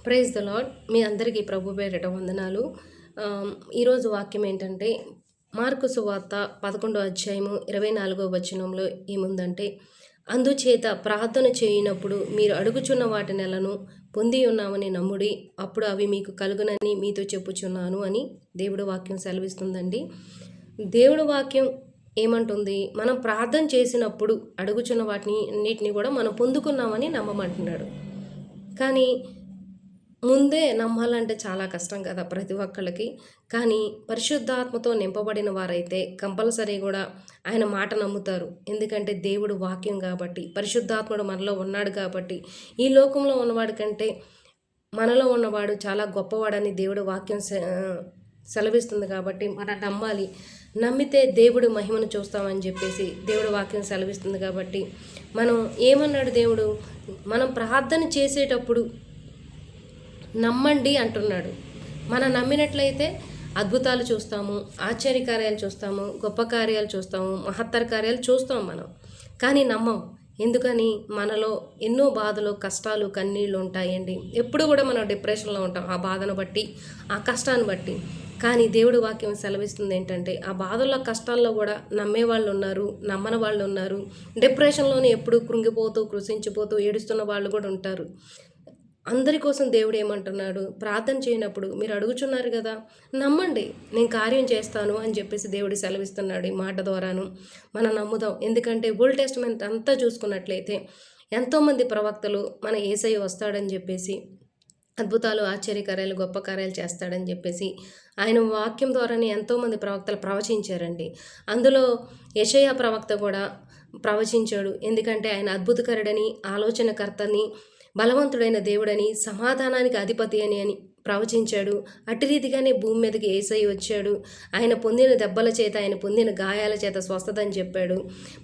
Praise the lord. మీ అందరికీ ప్రభు పేరిట వందనాలు. ఈరోజు వాక్యం ఏంటంటే మార్కు సువార్త 11వ అధ్యాయము 24వ వచనంలో ఏముందంటే, అందుచేత ప్రార్థన చేయనప్పుడు మీరు అడుగుచున్న వాటి నెలను పొంది ఉన్నామని నమ్ముడి, అప్పుడు అవి మీకు కలుగునని మీతో చెప్పుచున్నాను అని దేవుడు వాక్యం సెలవిస్తుందండి. దేవుడు వాక్యం ఏమంటుంది? మనం ప్రార్థన చేసినప్పుడు అడుగుచున్న వాటిని అన్నిటిని కూడా మనం పొందుకున్నామని నమ్మమంటున్నాడు. కానీ ముందే నమ్మాలంటే చాలా కష్టం కదా ప్రతి ఒక్కళ్ళకి. కానీ పరిశుద్ధాత్మతో నింపబడిన వారైతే కంపల్సరీ కూడా ఆయన మాట నమ్ముతారు. ఎందుకంటే దేవుడు వాక్యం కాబట్టి, పరిశుద్ధాత్ముడు మనలో ఉన్నాడు కాబట్టి, ఈ లోకంలో ఉన్నవాడి కంటే మనలో ఉన్నవాడు చాలా గొప్పవాడని దేవుడు వాక్యం సెలవిస్తుంది కాబట్టి మనం నమ్మాలి. నమ్మితే దేవుడు మహిమను చూస్తామని చెప్పేసి దేవుడు వాక్యం సెలవిస్తుంది కాబట్టి మనం ఏమన్నాడు దేవుడు? మనం ప్రార్థన చేసేటప్పుడు నమ్మండి అంటున్నాడు. మనం నమ్మినట్లయితే అద్భుతాలు చూస్తాము, ఆశ్చర్యకార్యాలు చూస్తాము, గొప్ప కార్యాలు చూస్తాము, మహత్తర కార్యాలు చూస్తాం మనం. కానీ నమ్మం. ఎందుకని? మనలో ఎన్నో బాధలు, కష్టాలు, కన్నీళ్ళు ఉంటాయండి. ఎప్పుడు కూడా మనం డిప్రెషన్లో ఉంటాం, ఆ బాధను బట్టి, ఆ కష్టాన్ని బట్టి. కానీ దేవుడు వాక్యం సెలవిస్తుంది ఏంటంటే, ఆ బాధల్లో, కష్టాల్లో కూడా నమ్మే వాళ్ళు ఉన్నారు, నమ్మని వాళ్ళు ఉన్నారు. డిప్రెషన్లోనే ఎప్పుడు కృంగిపోతూ, కృషించిపోతూ ఏడుస్తున్న వాళ్ళు కూడా ఉంటారు. అందరి కోసం దేవుడు ఏమంటున్నాడు? ప్రార్థన చేయనప్పుడు మీరు అడుగుచున్నారు కదా, నమ్మండి, నేను కార్యం చేస్తాను అని చెప్పేసి దేవుడు సెలవిస్తున్నాడు ఈ మాట ద్వారాను. మనం నమ్ముదాం. ఎందుకంటే ఓల్డ్ టెస్టమెంట్ అంతా చూసుకున్నట్లయితే ఎంతోమంది ప్రవక్తలు మన యేసయ్య వస్తాడని చెప్పేసి, అద్భుతాలు, ఆశ్చర్యకార్యాలు, గొప్ప కార్యాలు చేస్తాడని చెప్పేసి ఆయన వాక్యం ద్వారానే ఎంతోమంది ప్రవక్తలు ప్రవచించారండి. అందులో యెషయా ప్రవక్త కూడా ప్రవచించాడు. ఎందుకంటే ఆయన అద్భుతకరుడని, ఆలోచనకర్తని, బలవంతుడైన దేవుడని, సమాధానానికి అధిపతి అని ప్రవచించాడు. అటు రీతిగానే భూమి మీదకి యేసయ్య వచ్చాడు. ఆయన పొందిన దెబ్బల చేత, ఆయన పొందిన గాయాల చేత స్వస్థత అని చెప్పాడు.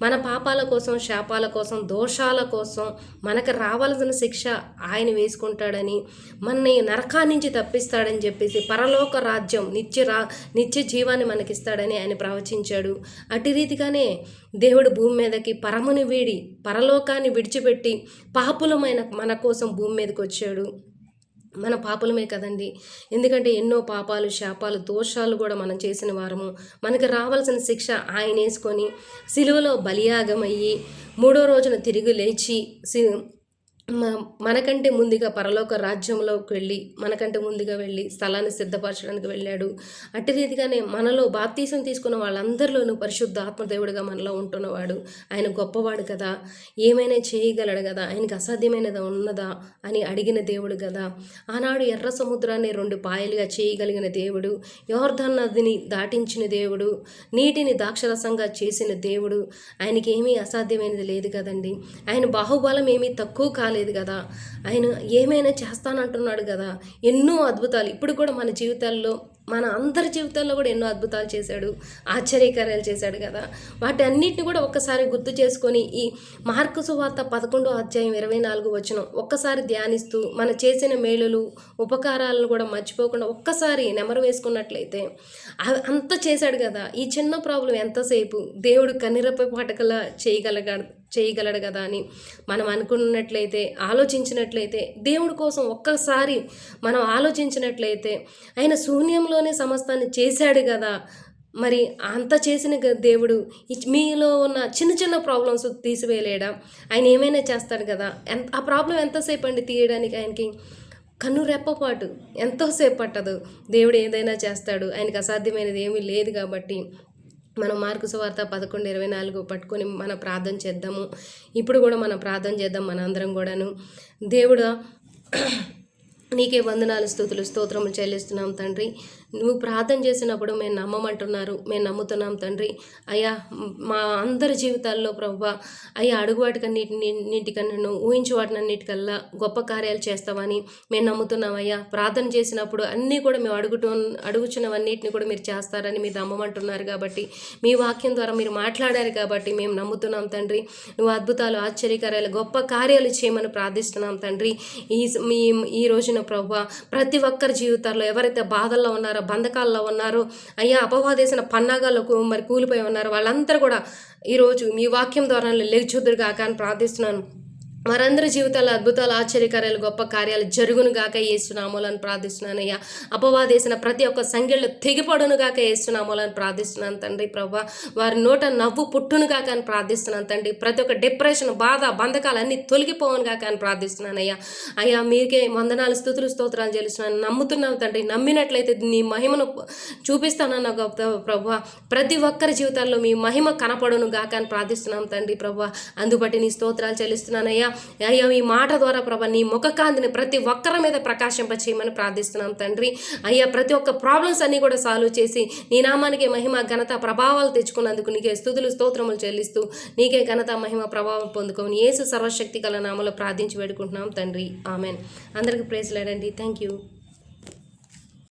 మన పాపాల కోసం, శాపాల కోసం, దోషాల కోసం మనకు రావాల్సిన శిక్ష ఆయన వేసుకుంటాడని, మనని నరకాన్ని నుంచి తప్పిస్తాడని చెప్పేసి, పరలోక రాజ్యం, నిత్య జీవాన్ని మనకిస్తాడని ఆయన ప్రవచించాడు. అటు రీతిగానే దేవుడు భూమి మీదకి పరముని వీడి, పరలోకాన్ని విడిచిపెట్టి పాపులమైన మన కోసం భూమి మీదకి వచ్చాడు. మన పాపలమే కదండి. ఎందుకంటే ఎన్నో పాపాలు, శాపాలు, దోషాలు కూడా మనం చేసిన వారము. మనకు రావాల్సిన శిక్ష ఆయన వేసుకొని సిలువలో బలియాగమయ్యి 3వ రోజున తిరిగి లేచి మనకంటే ముందుగా పరలోక రాజ్యంలోకి వెళ్ళి, మనకంటే ముందుగా వెళ్ళి స్థలాన్ని సిద్ధపరచడానికి వెళ్ళాడు. అట్టి రీతిగానే మనలో బాప్తీసం తీసుకున్న వాళ్ళందరిలోనూ పరిశుద్ధ ఆత్మదేవుడిగా మనలో ఉంటున్నవాడు. ఆయన గొప్పవాడు కదా, ఏమైనా చేయగలడు కదా, ఆయనకు అసాధ్యమైనది ఉన్నదా అని అడిగిన దేవుడు కదా. ఆనాడు ఎర్ర సముద్రాన్ని 2 పాయలుగా చేయగలిగిన దేవుడు, యోర్దాను నదిని దాటించిన దేవుడు, నీటిని ద్రాక్షరసంగా చేసిన దేవుడు. ఆయనకి ఏమీ అసాధ్యమైనది లేదు కదండి. ఆయన బాహుబలం ఏమీ తక్కువ కాలేదు కదా. ఆయన ఏమైనా చేస్తానంటున్నాడు కదా. ఎన్నో అద్భుతాలు ఇప్పుడు కూడా మన జీవితాల్లో, మన అందరి జీవితాల్లో కూడా ఎన్నో అద్భుతాలు చేశాడు, ఆశ్చర్యకార్యాలు చేశాడు కదా. వాటి అన్నిటిని కూడా ఒక్కసారి గుర్తు చేసుకొని ఈ మార్కు సువార్త 11వ అధ్యాయం 24వ వచనం ఒక్కసారి ధ్యానిస్తూ మన చేసిన మేలులు, ఉపకారాలను కూడా మర్చిపోకుండా ఒక్కసారి నెమరు వేసుకున్నట్లయితే అంత చేశాడు కదా. ఈ చిన్న ప్రాబ్లం ఎంతసేపు దేవుడు కన్నిరపై పాటకలా చేయగలడు కదా అని మనం అనుకున్నట్లయితే, ఆలోచించినట్లయితే, దేవుడి కోసం ఒక్కసారి మనం ఆలోచించినట్లయితే, ఆయన శూన్యంలోనే సమస్తాన్ని చేశాడు కదా. మరి అంత చేసిన దేవుడు మీలో ఉన్న చిన్న చిన్న ప్రాబ్లమ్స్ తీసివేయలేడా? ఆయన ఏమైనా చేస్తాడు కదా. ఆ ప్రాబ్లం ఎంతసేపు అండి తీయడానికి? ఆయనకి కన్ను రెప్పపాటు ఎంతోసేపు పట్టదు. దేవుడు ఏదైనా చేస్తాడు. ఆయనకు అసాధ్యమైనది ఏమీ లేదు కాబట్టి మనం మార్కు సువార్త 11:24 పట్టుకొని మనం ప్రార్థన చేద్దాము. ఇప్పుడు కూడా మనం ప్రార్థన చేద్దాం మనందరం కూడాను. దేవుడా, నీకే వందనాలు, స్తుతులు, స్తోత్రములు చెల్లిస్తున్నాం తండ్రి. నువ్వు ప్రార్థన చేసినప్పుడు మేము నమ్మమంటున్నారు, మేము నమ్ముతున్నాం తండ్రి. అయ్యా, మా అందరి జీవితాల్లో ప్రభువా, అయ్యా అడుగు వాటికన్నిటికన్నా ఊహించు వాటినన్నిటికల్లా గొప్ప కార్యాలు చేస్తామని మేము నమ్ముతున్నాం అయ్యా. ప్రార్థన చేసినప్పుడు అన్నీ కూడా మేము అడుగుచున్నవన్నిటిని కూడా మీరు చేస్తారని మీరు నమ్మమంటున్నారు కాబట్టి, మీ వాక్యం ద్వారా మీరు మాట్లాడారు కాబట్టి మేము నమ్ముతున్నాం తండ్రి. నువ్వు అద్భుతాలు, ఆశ్చర్యకార్యాలు, గొప్ప కార్యాలు చేయమని ప్రార్థిస్తున్నాం తండ్రి. ఈ రోజున ప్రభువా, ప్రతి ఒక్కరి జీవితాల్లో ఎవరైతే బాధల్లో ఉన్నారో, బంధకాల్లో ఉన్నారో, అయ్యా అపవాదేసిన పన్నాగాలకు మరి కూలిపోయి ఉన్నారో వాళ్ళందరూ కూడా ఈరోజు మీ వాక్యం ద్వారా లేచుదురుగాక అని ప్రార్థిస్తున్నాను. వారందరి జీవితాల్లో అద్భుతాలు, ఆశ్చర్యకార్యాలు, గొప్ప కార్యాలు జరుగును గాక యేసునామములను ప్రార్థిస్తున్నానయ్యా. అపవాదేసిన ప్రతి ఒక్క సంఖ్యలు తెగిపడును గాక యేసునామములను ప్రార్థిస్తున్నాను తండ్రి. ప్రభా వారి నోట నవ్వు పుట్టును గాక అని ప్రార్థిస్తున్నాను తండ్రి. ప్రతి ఒక్క డిప్రెషన్, బాధ, బంధకాలు అన్నీ తొలగిపోవును గాక అని ప్రార్థిస్తున్నానయ్యా. అయ్యా మీకే వందనాలు, స్తుతులు, స్తోత్రాలు చెల్లిస్తున్నాను. నమ్ముతున్నాను తండ్రి. నమ్మినట్లయితే నీ మహిమను చూపిస్తానన్న గొప్ప ప్రభా. ప్రతి ఒక్కరి జీవితాల్లో మీ మహిమ కనపడును గాక అని ప్రార్థిస్తున్నాం తండ్రి. ప్రభా అందుబట్టి నీ స్తోత్రాలు చెల్లిస్తున్నానయ్యా. అయ్యా ఈ మాట ద్వారా ప్రభా నీ ముఖకాంతిని ప్రతి ఒక్కరి మీద ప్రకాశింపచేయమని ప్రార్థిస్తున్నాం తండ్రి. అయ్యా ప్రతి ఒక్క ప్రాబ్లమ్స్ అన్నీ కూడా సాల్వ్ చేసి నీ నామానికి మహిమ, ఘనత, ప్రభావాలు తెచ్చుకున్నందుకు నీకే స్తుతులు, స్తోత్రములు చెల్లిస్తూ నీకే ఘనత, మహిమ, ప్రభావం పొందుకోమని యేసు సర్వశక్తి గల నామములో ప్రార్థించి వేడుకుంటున్నాం తండ్రి. ఆమెన్. అందరికీ ప్రైజ్ లార్డ్ అండి. Thank you.